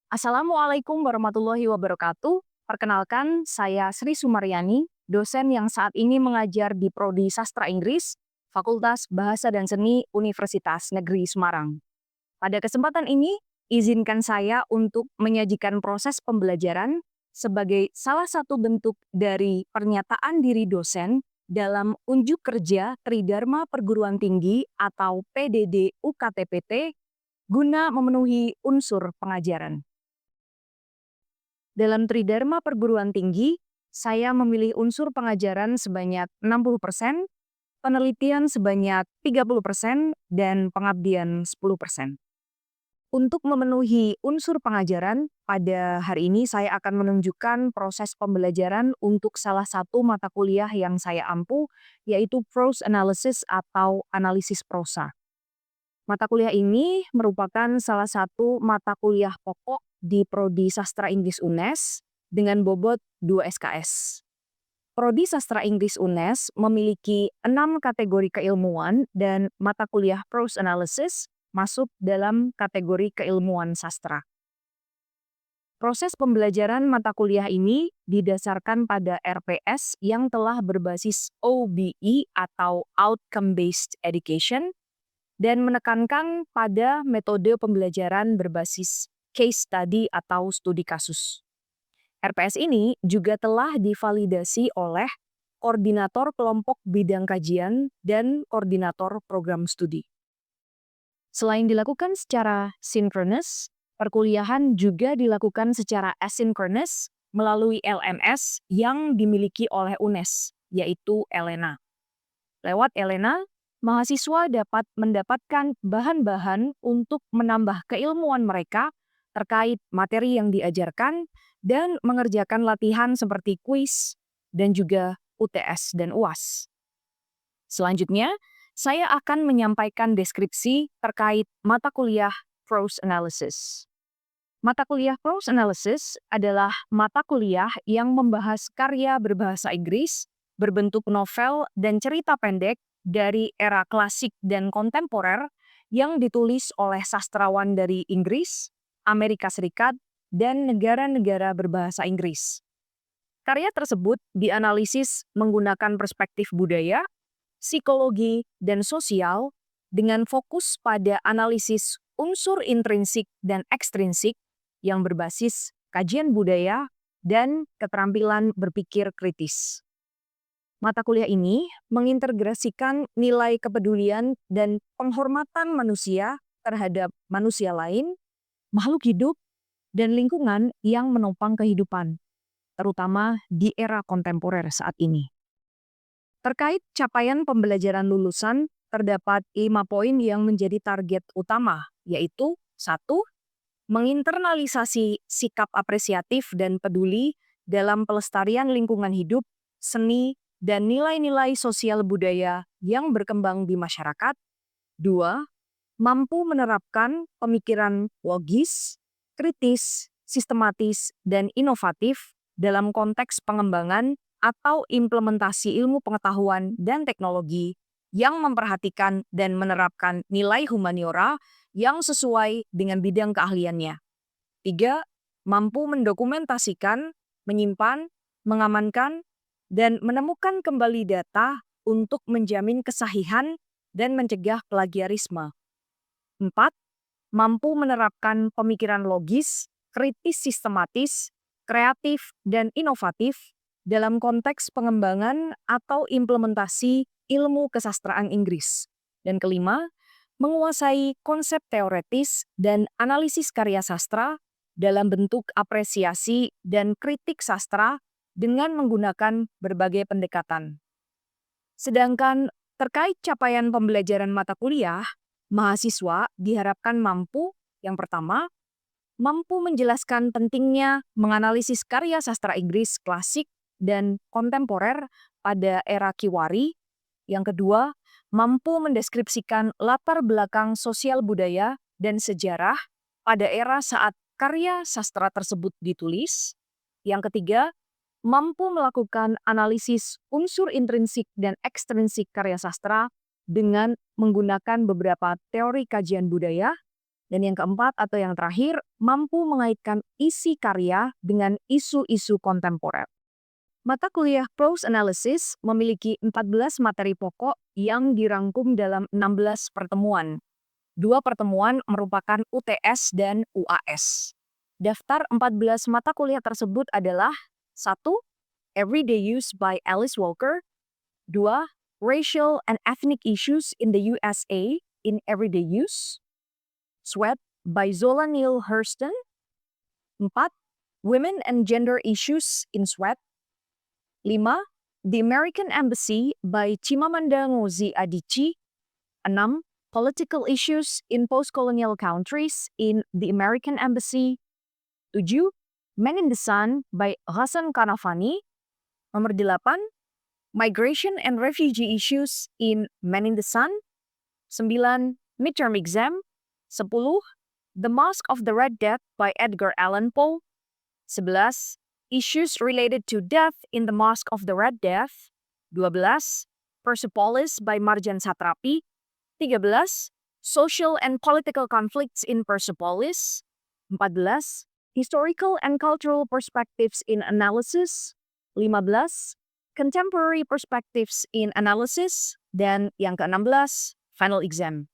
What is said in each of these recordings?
Assalamualaikum warahmatullahi wabarakatuh. Perkenalkan, saya Sri Sumaryani, dosen yang saat ini mengajar di Prodi Sastra Inggris, Fakultas Bahasa dan Seni Universitas Negeri Semarang. Pada kesempatan ini, izinkan saya untuk menyajikan proses pembelajaran sebagai salah satu bentuk dari pernyataan diri dosen dalam Unjuk Kerja Tridharma Perguruan Tinggi atau PDD UKTPT guna memenuhi unsur pengajaran. Dalam Tridharma Perguruan Tinggi, saya memilih unsur pengajaran sebanyak 60%, penelitian sebanyak 30%, dan pengabdian 10%. Untuk memenuhi unsur pengajaran, pada hari ini saya akan menunjukkan proses pembelajaran untuk salah satu mata kuliah yang saya ampu, yaitu Prose Analysis atau analisis prosa. Mata kuliah ini merupakan salah satu mata kuliah pokok di Prodi Sastra Inggris UNES dengan bobot 2 SKS. Prodi Sastra Inggris UNES memiliki 6 kategori keilmuan dan mata kuliah Prose Analysis masuk dalam kategori keilmuan sastra. Proses pembelajaran mata kuliah ini didasarkan pada RPS yang telah berbasis OBE atau Outcome Based Education dan menekankan pada metode pembelajaran berbasis case study atau studi kasus. RPS ini juga telah divalidasi oleh koordinator kelompok bidang kajian dan koordinator program studi. Selain dilakukan secara sinkronus, perkuliahan juga dilakukan secara asinkronus melalui LMS yang dimiliki oleh UNES, yaitu ELENA. Lewat ELENA, mahasiswa dapat mendapatkan bahan-bahan untuk menambah keilmuan mereka terkait materi yang diajarkan dan mengerjakan latihan seperti kuis dan juga UTS dan UAS. Selanjutnya, saya akan menyampaikan deskripsi terkait mata kuliah Prose Analysis. Mata kuliah Prose Analysis adalah mata kuliah yang membahas karya berbahasa Inggris, berbentuk novel dan cerita pendek dari era klasik dan kontemporer yang ditulis oleh sastrawan dari Inggris, Amerika Serikat, dan negara-negara berbahasa Inggris. Karya tersebut dianalisis menggunakan perspektif budaya, psikologi, dan sosial dengan fokus pada analisis unsur intrinsik dan ekstrinsik yang berbasis kajian budaya dan keterampilan berpikir kritis. Mata kuliah ini mengintegrasikan nilai kepedulian dan penghormatan manusia terhadap manusia lain, makhluk hidup, dan lingkungan yang menopang kehidupan, terutama di era kontemporer saat ini. Terkait capaian pembelajaran lulusan, terdapat 5 poin yang menjadi target utama, yaitu 1. Menginternalisasi sikap apresiatif dan peduli dalam pelestarian lingkungan hidup, seni, dan nilai-nilai sosial budaya yang berkembang di masyarakat. 2. Mampu menerapkan pemikiran logis, kritis, sistematis, dan inovatif dalam konteks pengembangan atau implementasi ilmu pengetahuan dan teknologi yang memperhatikan dan menerapkan nilai humaniora yang sesuai dengan bidang keahliannya. 3. Mampu mendokumentasikan, menyimpan, mengamankan, dan menemukan kembali data untuk menjamin kesahihan dan mencegah plagiarisme. 4. Mampu menerapkan pemikiran logis, kritis sistematis, kreatif, dan inovatif dalam konteks pengembangan atau implementasi ilmu kesastraan Inggris. Dan kelima, menguasai konsep teoretis dan analisis karya sastra dalam bentuk apresiasi dan kritik sastra dengan menggunakan berbagai pendekatan. Sedangkan terkait capaian pembelajaran mata kuliah, mahasiswa diharapkan mampu, yang pertama, mampu menjelaskan pentingnya menganalisis karya sastra Inggris klasik dan kontemporer pada era Kiwari. Yang kedua, mampu mendeskripsikan latar belakang sosial budaya dan sejarah pada era saat karya sastra tersebut ditulis. Yang ketiga, mampu melakukan analisis unsur intrinsik dan ekstrinsik karya sastra dengan menggunakan beberapa teori kajian budaya. Dan yang keempat atau yang terakhir, mampu mengaitkan isi karya dengan isu-isu kontemporer. Mata kuliah Prose Analysis memiliki 14 materi pokok yang dirangkum dalam 16 pertemuan. 2 pertemuan merupakan UTS dan UAS. Daftar 14 mata kuliah tersebut adalah 1. Everyday Use by Alice Walker. 2. Racial and Ethnic Issues in the USA in Everyday Use. Sweat by Zola Neale Hurston. 4. Women and Gender Issues in Sweat. 5. The American Embassy by Chimamanda Ngozi Adichie. 6. Political Issues in Post-Colonial Countries in the American Embassy. 7. Men in the Sun by Ghassan Kanafani. Nomor 8. Migration and Refugee Issues in Men in the Sun. 9. Midterm Exam. 10. The Mask of the Red Death by Edgar Allan Poe. 11. Issues related to death in the Mask of the Red Death. 12. Persepolis by Marjan Satrapi. 13. Social and Political Conflicts in Persepolis. 14. Historical and Cultural Perspectives in Analysis. 15. Contemporary Perspectives in Analysis. Dan yang ke-16, Final Exam.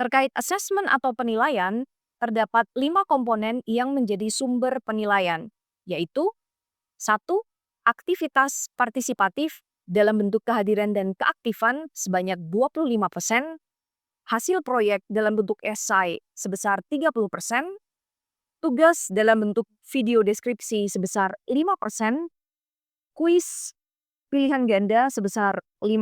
Terkait asesmen atau penilaian, terdapat 5 komponen yang menjadi sumber penilaian, yaitu 1. Aktivitas partisipatif dalam bentuk kehadiran dan keaktifan sebanyak 25%, hasil proyek dalam bentuk esai sebesar 30%, tugas dalam bentuk video deskripsi sebesar 5%, kuis pilihan ganda sebesar 5%,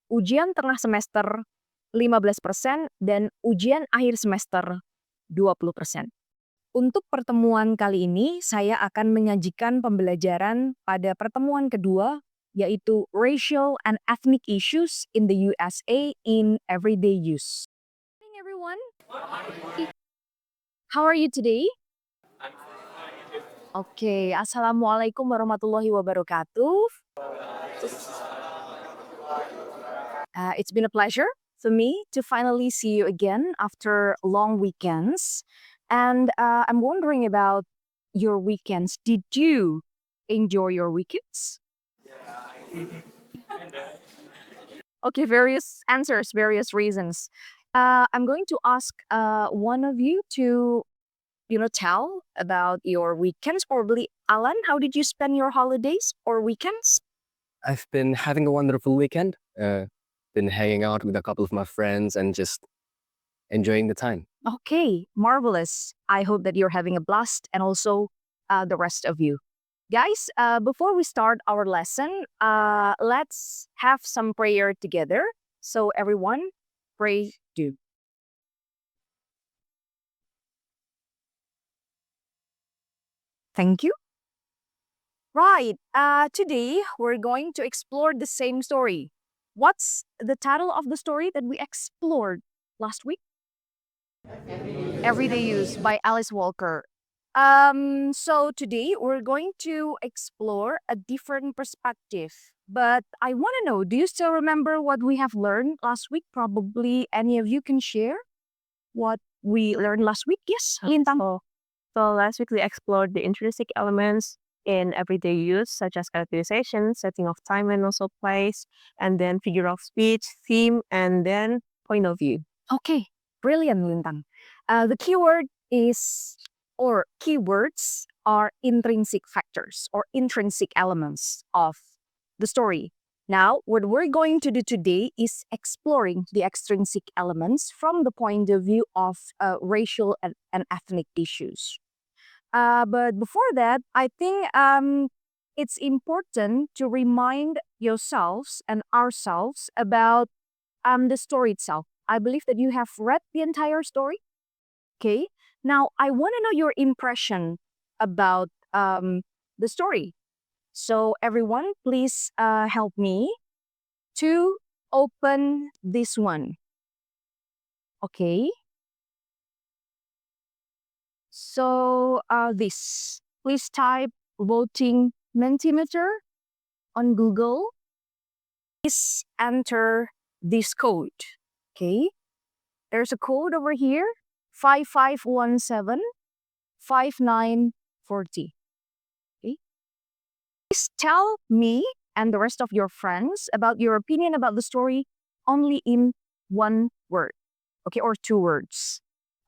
ujian tengah semester 15%, dan ujian akhir semester 20%. Untuk pertemuan kali ini, saya akan menyajikan pembelajaran pada pertemuan kedua, yaitu Racial and Ethnic Issues in the USA in Everyday Use. Good morning, everyone. How are you today? Oke, Assalamualaikum warahmatullahi wabarakatuh. It's been a pleasure for me to finally see you again after long weekends. And I'm wondering about your weekends. Did you enjoy your weekends? Okay, various answers, various reasons. I'm going to ask one of you to, tell about your weekends. Probably, Alan, how did you spend your holidays or weekends? I've been having a wonderful weekend. Been hanging out with a couple of my friends and just enjoying the time. Okay, marvelous. I hope that you're having a blast, and also the rest of you. Guys, before we start our lesson, let's have some prayer together. So everyone, pray do. Thank you. Right, today we're going to explore the same story. What's the title of the story that we explored last week? Everyday Use by Alice Walker. So today we're going to explore a different perspective. But I want to know, do you still remember what we have learned last week? Probably any of you can share what we learned last week. Yes, Lintang. So last week we explored the intrinsic elements in everyday use, such as characterization, setting of time and also place, and then figure of speech, theme, and then point of view. Okay, brilliant, Lintang. The keyword is, or keywords are intrinsic factors or intrinsic elements of the story. Now, what we're going to do today is exploring the extrinsic elements from the point of view of racial and ethnic issues. But before that, I think it's important to remind yourselves and ourselves about the story itself. I believe that you have read the entire story. Okay, now I want to know your impression about the story. So everyone, please help me to open this one. Okay. So this, please type voting Mentimeter on Google. Please enter this code. Okay. There's a code over here, 5517-5940. Okay? Please tell me and the rest of your friends about your opinion about the story only in one word, okay, or two words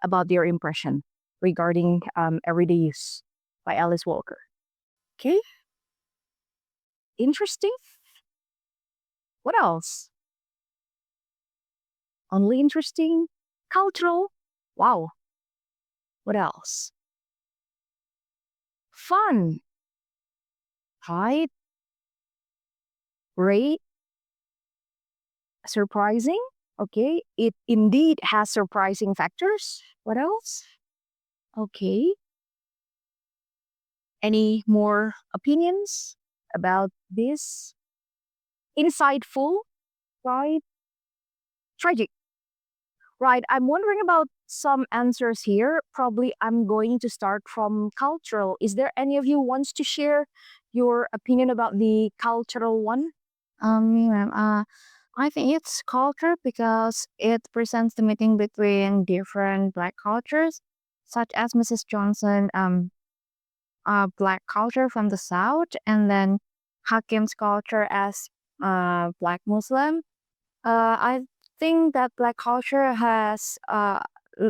about your impression regarding Everyday Use by Alice Walker. Okay? Interesting. What else? Only interesting. Cultural. Wow. What else? Fun. Right? Great. Surprising. Okay. It indeed has surprising factors. What else? Okay. Any more opinions about this? Insightful. Right? Tragic. Right. I'm wondering about some answers here. Probably I'm going to start from cultural. Is there any of you wants to share your opinion about the cultural one? Ma'am, I think it's culture because it presents the meeting between different Black cultures, such as Mrs. Johnson, Black culture from the South, and then Hakim's culture as Black Muslim. I think that Black culture has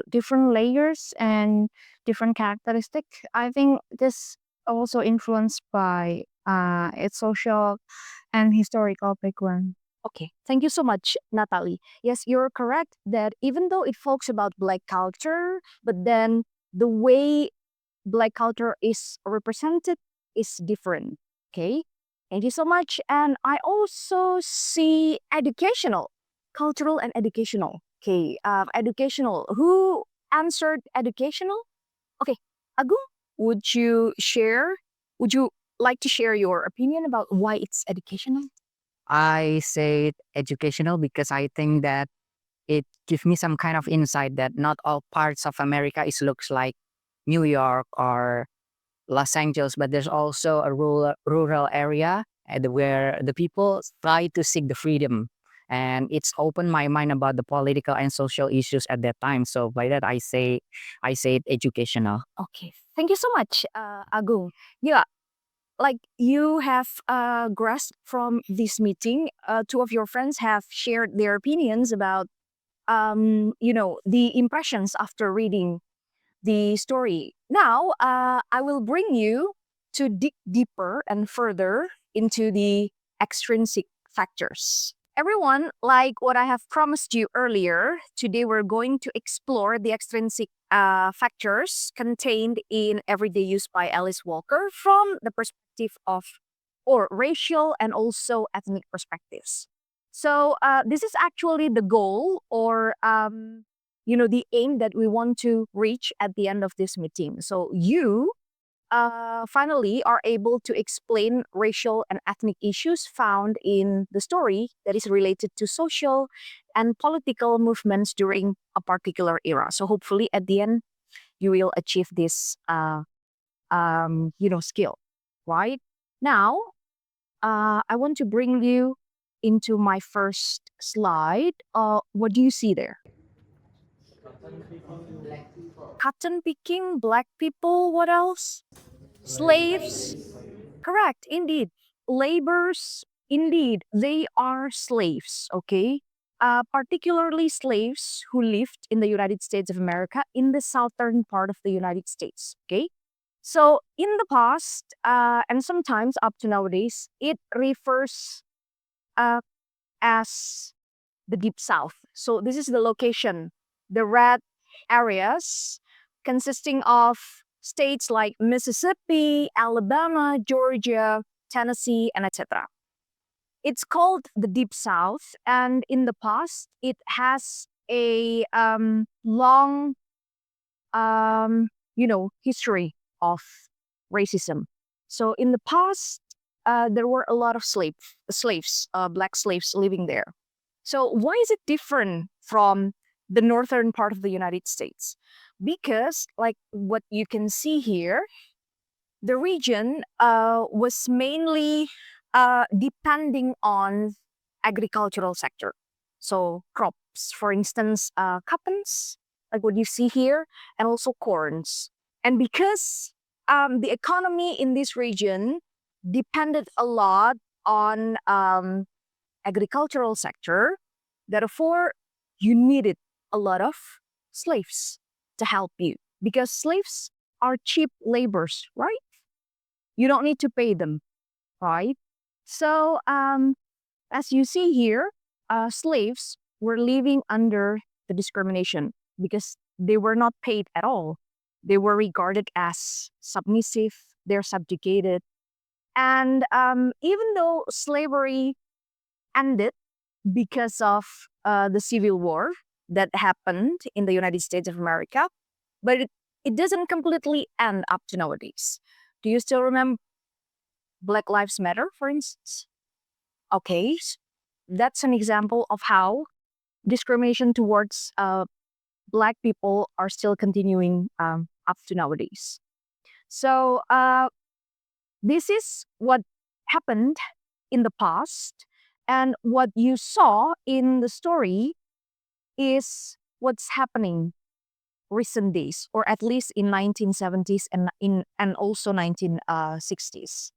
different layers and different characteristics. I think this also influenced by its social and historical background. Okay, thank you so much, Natalie. Yes, you're correct that even though it talks about Black culture, but then the way Black culture is represented is different. Okay, thank you so much. And I also see educational, cultural, and educational. Okay, educational. Who answered educational? Okay, Agung, would you share? Would you like to share your opinion about why it's educational? I say educational because I think that it gives me some kind of insight that not all parts of America is looks like New York or Los Angeles, but there's also a rural area where the people try to seek the freedom. And it's opened my mind about the political and social issues at that time. So by that I say it educational. Okay, thank you so much, Agung. Yeah, like you have grasped from this meeting, two of your friends have shared their opinions about, the impressions after reading the story. Now, I will bring you to dig deeper and further into the extrinsic factors. Everyone, like what I have promised you earlier, today we're going to explore the extrinsic factors contained in Everyday Use by Alice Walker from the perspective of or racial and also ethnic perspectives. So this is actually the goal or the aim that we want to reach at the end of this meeting. So you finally are able to explain racial and ethnic issues found in the story that is related to social and political movements during a particular era. So hopefully at the end, you will achieve this, skill, right? Now, I want to bring you into my first slide. What do you see there? Cotton picking, black people, what else? Slaves. Correct, indeed. Laborers, indeed, they are slaves, okay? Particularly slaves who lived in the United States of America in the southern part of the United States, okay? So in the past, and sometimes up to nowadays, it refers as the Deep South. So this is the location, the red areas consisting of states like Mississippi, Alabama, Georgia, Tennessee, and etc. It's called the Deep South, and in the past, it has a long, history of racism. So in the past, there were a lot of slaves, black slaves living there. So why is it different from the northern part of the United States? Because, like what you can see here, the region was mainly depending on agricultural sector. So crops, for instance, cottons, like what you see here, and also corns. And because the economy in this region depended a lot on agricultural sector, therefore you needed a lot of slaves to help you because slaves are cheap laborers, right? You don't need to pay them, right? So as you see here, slaves were living under the discrimination because they were not paid at all. They were regarded as submissive, they're subjugated. And even though slavery ended because of the Civil War that happened in the United States of America, but it doesn't completely end up to nowadays. Do you still remember Black Lives Matter, for instance? Okay, that's an example of how discrimination towards Black people are still continuing up to nowadays. So this is what happened in the past, and what you saw in the story is what's happening recent days, or at least in 1970s and also 1960s.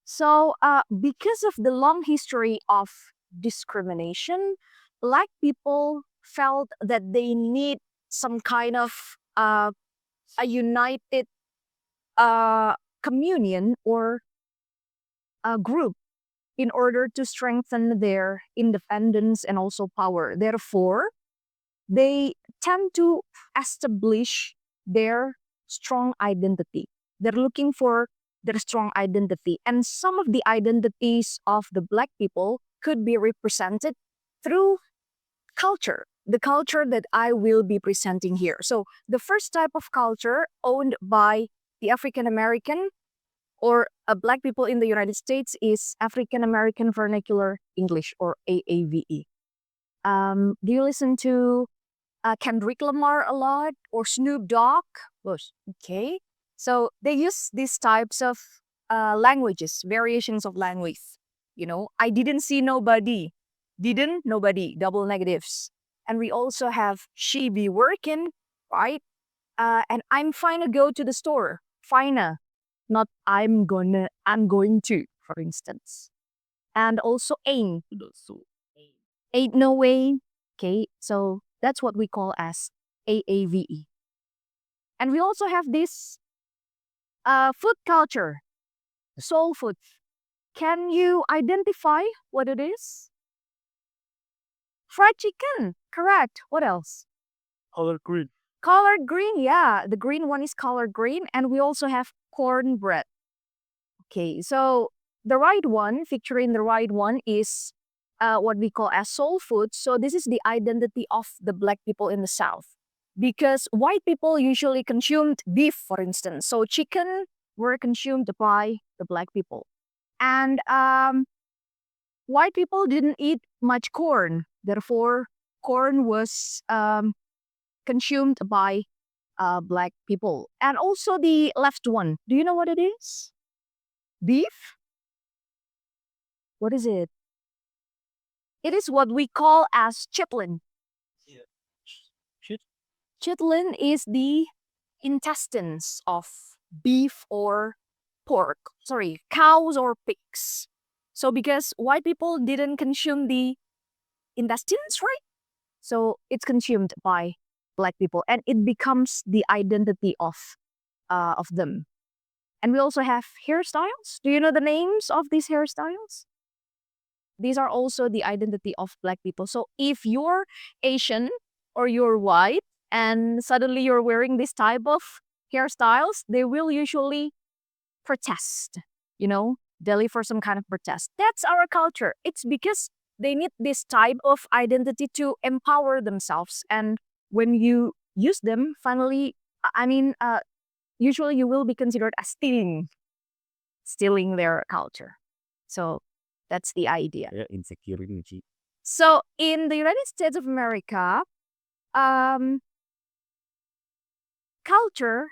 So because of the long history of discrimination, Black people felt that they need some kind of a united communion or a group in order to strengthen their independence and also power. Therefore, they tend to establish their strong identity. They're looking for their strong identity. And some of the identities of the Black people could be represented through culture, the culture that I will be presenting here. So the first type of culture owned by the African American or Black people in the United States is African American Vernacular English, or AAVE. Do you listen to Kendrick Lamar a lot, or Snoop Dogg? Okay. So they use these types of languages, variations of language. You know, I didn't see nobody, didn't nobody, double negatives. And we also have she be working, right? And I'm fine to go to the store, fine, not I'm going to, for instance. And also ain't no way. Okay, so that's what we call as AAVE. And we also have this food culture, soul food. Can you identify what it is? Fried chicken, correct. What else? Color green. Collard green, yeah. The green one is collard green. And we also have cornbread. Okay, so the right one, featuring the right one, is what we call as soul food. So this is the identity of the Black people in the South. Because white people usually consumed beef, for instance. So chicken were consumed by the Black people. And white people didn't eat much corn. Therefore, corn was consumed by Black people. And also the left one. Do you know what it is? Beef? What is it? It is what we call as chitlin. Chitlin is the intestines of beef or pork. Sorry, cows or pigs. So because white people didn't consume the intestines, right? So it's consumed by Black people, and it becomes the identity of them. And we also have hairstyles. Do you know the names of these hairstyles? These are also the identity of Black people. So if you're Asian or you're white and suddenly you're wearing this type of hairstyles, they will usually protest, delay for some kind of protest. That's our culture. It's because they need this type of identity to empower themselves. And when you use them, finally, usually you will be considered as stealing their culture. So that's the idea. Yeah, insecure ini, Ci. So in the United States of America, culture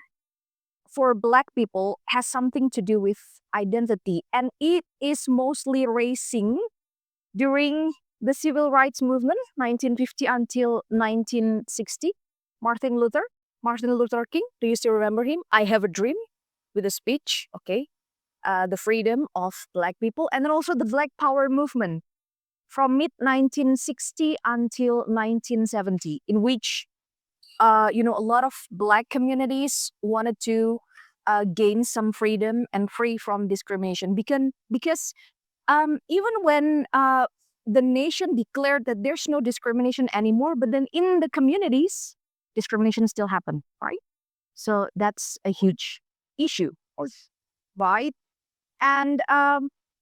for Black people has something to do with identity, and it is mostly raising during the civil rights movement, 1950 until 1960. Martin Luther King. Do you still remember him? I Have a Dream, with a speech, okay? The freedom of Black people. And then also the Black Power movement from mid-1960 until 1970, in which, a lot of Black communities wanted to gain some freedom and free from discrimination. Because even when the nation declared that there's no discrimination anymore, but then in the communities, discrimination still happen, right? So that's a huge issue, right? And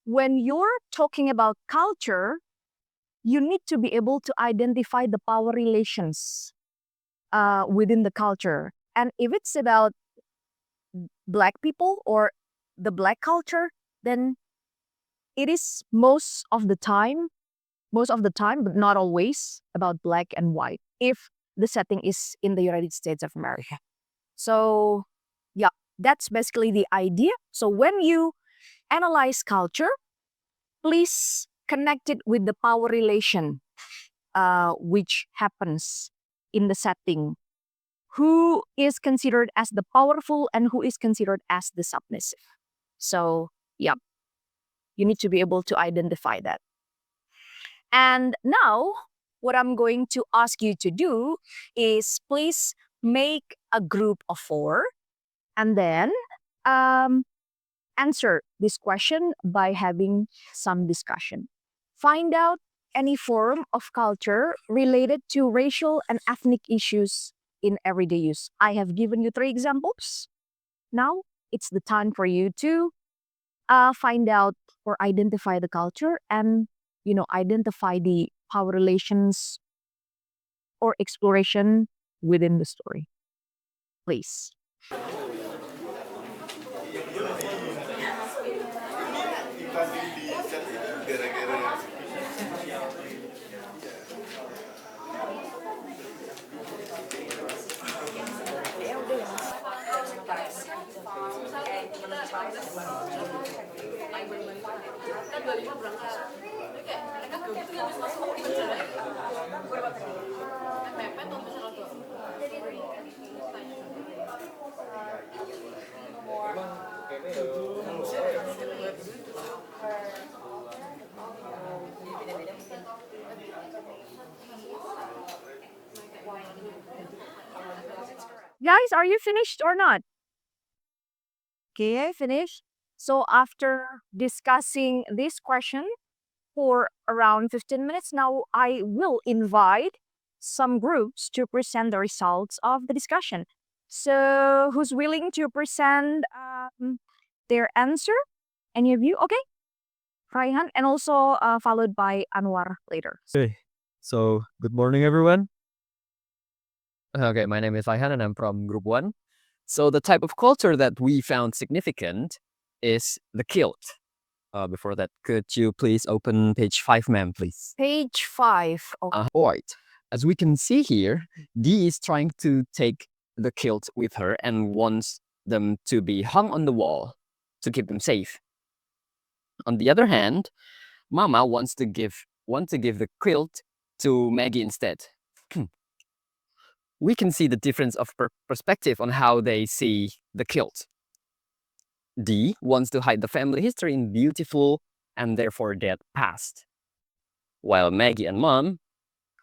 when you're talking about culture, you need to be able to identify the power relations within the culture. And if it's about Black people or the Black culture, then it is most of the time, but not always, about Black and white, if the setting is in the United States of America. So, yeah, that's basically the idea. So when you analyze culture, please connect it with the power relation which happens in the setting. Who is considered as the powerful and who is considered as the submissive. So, yeah, you need to be able to identify that. And now, what I'm going to ask you to do is please make a group of 4 and then answer this question by having some discussion. Find out any form of culture related to racial and ethnic issues in everyday use. I have given you 3 examples. Now, it's the time for you to find out or identify the culture and, identify the power relations or exploration within the story. Please. Guys, are you finished or not? Okay, finished. So after discussing this question for around 15 minutes, now I will invite some groups to present the results of the discussion. So who's willing to present their answer? Any of you? Okay. Raihan, and also followed by Anwar later. Okay, so good morning, everyone. Okay, my name is Ayhan and I'm from Group 1. So the type of culture that we found significant is the kilt. Before that, could you please open page 5, ma'am, please? Page 5. Okay. Right. As we can see here, Dee is trying to take the kilt with her and wants them to be hung on the wall to keep them safe. On the other hand, Mama wants to give the quilt to Maggie instead. We can see the difference of perspective on how they see the kilt. Dee wants to hide the family history in beautiful and therefore dead past, while Maggie and Mom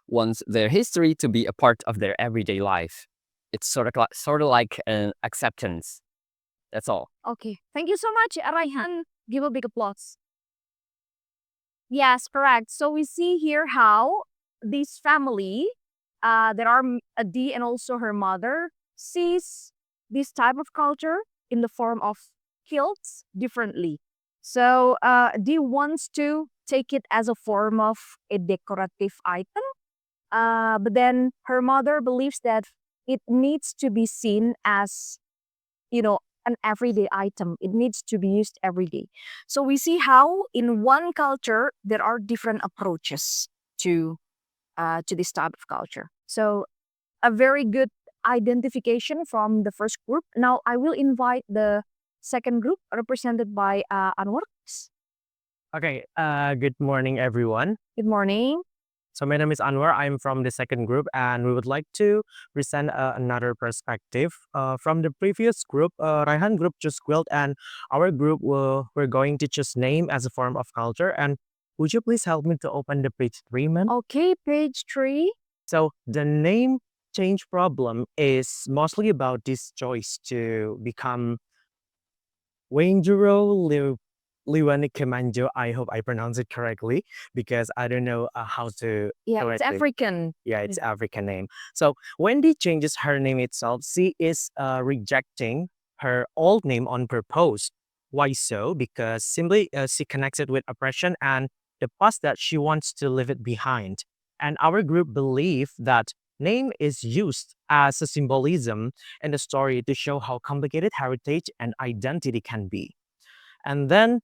wants their history to be a part of their everyday life. It's sort of like an acceptance. That's all. Okay. Thank you so much, Raihan. Give a big applause. Yes, correct. So we see here how this family, there are Dee and also her mother, sees this type of culture in the form of kilts differently. So Dee wants to take it as a form of a decorative item, but then her mother believes that it needs to be seen as, an everyday item. It needs to be used every day. So we see how in one culture there are different approaches to this type of culture. So a very good identification from the first group. Now I will invite the second group represented by Anwar. Okay, good morning, everyone. Good morning. So my name is Anwar. I'm from the second group, and we would like to present another perspective from the previous group. Raihan group chose quilt, and our group we're going to choose name as a form of culture. And would you please help me to open the page 3, man? Okay, page 3. So the name change problem is mostly about this choice to become Wangero Liwani Kemanjo. I hope I pronounce it correctly because I don't know how to Yeah, it's correctly. African. Yeah, it's African name. So Wendy changes her name itself. She is rejecting her old name on purpose. Why so? Because simply she connects it with oppression and the past that she wants to leave it behind. And our group believe that name is used as a symbolism in the story to show how complicated heritage and identity can be. And then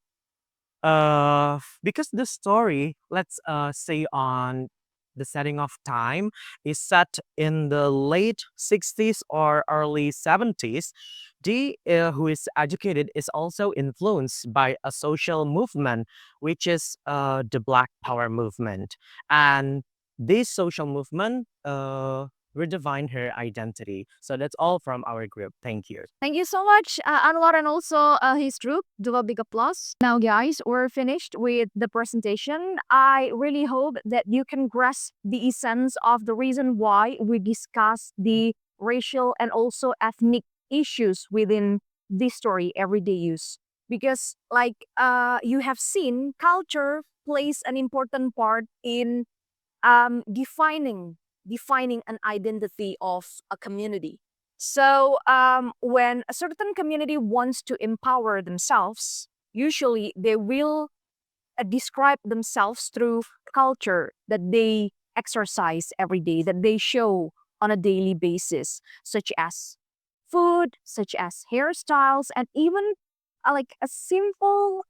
because the story, let's say on the setting of time, is set in the late 60s or early 70s, Dee, who is educated, is also influenced by a social movement, which is the Black Power movement. And this social movement redefined her identity. So that's all from our group. Thank you. Thank you so much, Anwar, and also his group. Do a big applause. Now, guys, we're finished with the presentation. I really hope that you can grasp the essence of the reason why we discuss the racial and also ethnic issues within this story, everyday use. Because, like you have seen, culture plays an important part in defining an identity of a community. So when a certain community wants to empower themselves, usually they will describe themselves through culture that they exercise every day, that they show on a daily basis, such as food, such as hairstyles, and even like a simple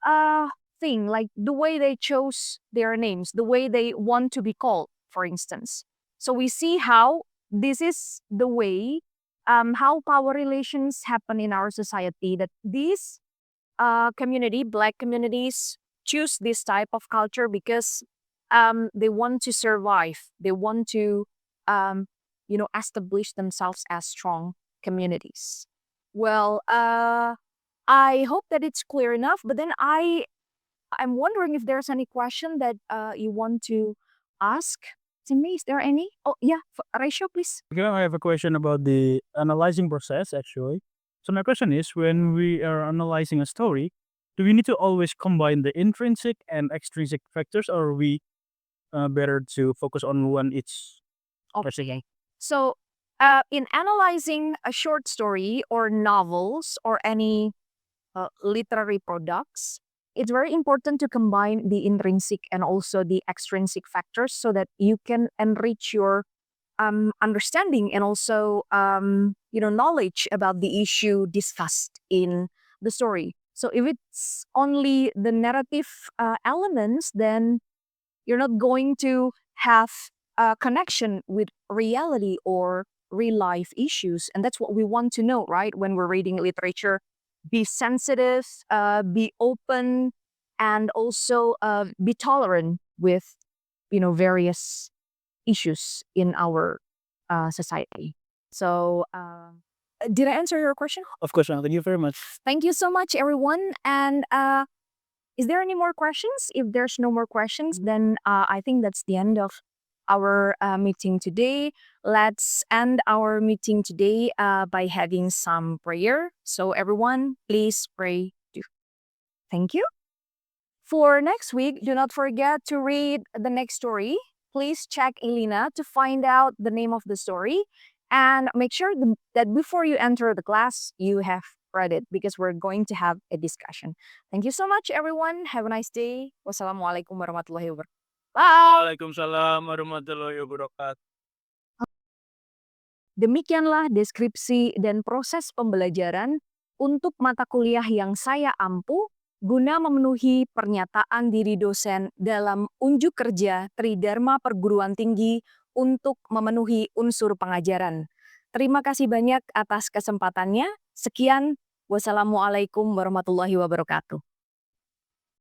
thing, like the way they chose their names, the way they want to be called, for instance. So we see how this is the way how power relations happen in our society, that these community, Black communities, choose this type of culture because they want to survive. They want to, establish themselves as strong communities. Well, I hope that it's clear enough. But then I'm wondering if there's any question that you want to ask. Timmy, is there any? Oh yeah, Ratio, please. Okay, I have a question about the analyzing process actually. So my question is, when we are analyzing a story, do we need to always combine the intrinsic and extrinsic factors, or are we better to focus on one each? Okay. So, in analyzing a short story or novels or any literary products, it's very important to combine the intrinsic and also the extrinsic factors so that you can enrich your understanding and also knowledge about the issue discussed in the story. So if it's only the narrative elements, then you're not going to have a connection with reality or real life issues. And that's what we want to know, right? When we're reading literature, be sensitive, be open, and also be tolerant with, various issues in our society. So, did I answer your question? Of course, thank you very much. Thank you so much, everyone. And is there any more questions? If there's no more questions, then I think that's the end of our meeting today. Let's end our meeting today by having some prayer. So everyone, please pray too. Thank you. For next week, do not forget to read the next story. Please check Elena to find out the name of the story. And make sure that before you enter the class, you have read it because we're going to have a discussion. Thank you so much, everyone. Have a nice day. Wassalamualaikum warahmatullahi wabarakatuh. Bye. Waalaikumsalam warahmatullahi wabarakatuh. Demikianlah deskripsi dan proses pembelajaran untuk mata kuliah yang saya ampu guna memenuhi pernyataan diri dosen dalam Unjuk Kerja Tridharma Perguruan Tinggi untuk memenuhi unsur pengajaran. Terima kasih banyak atas kesempatannya. Sekian, wassalamualaikum warahmatullahi wabarakatuh.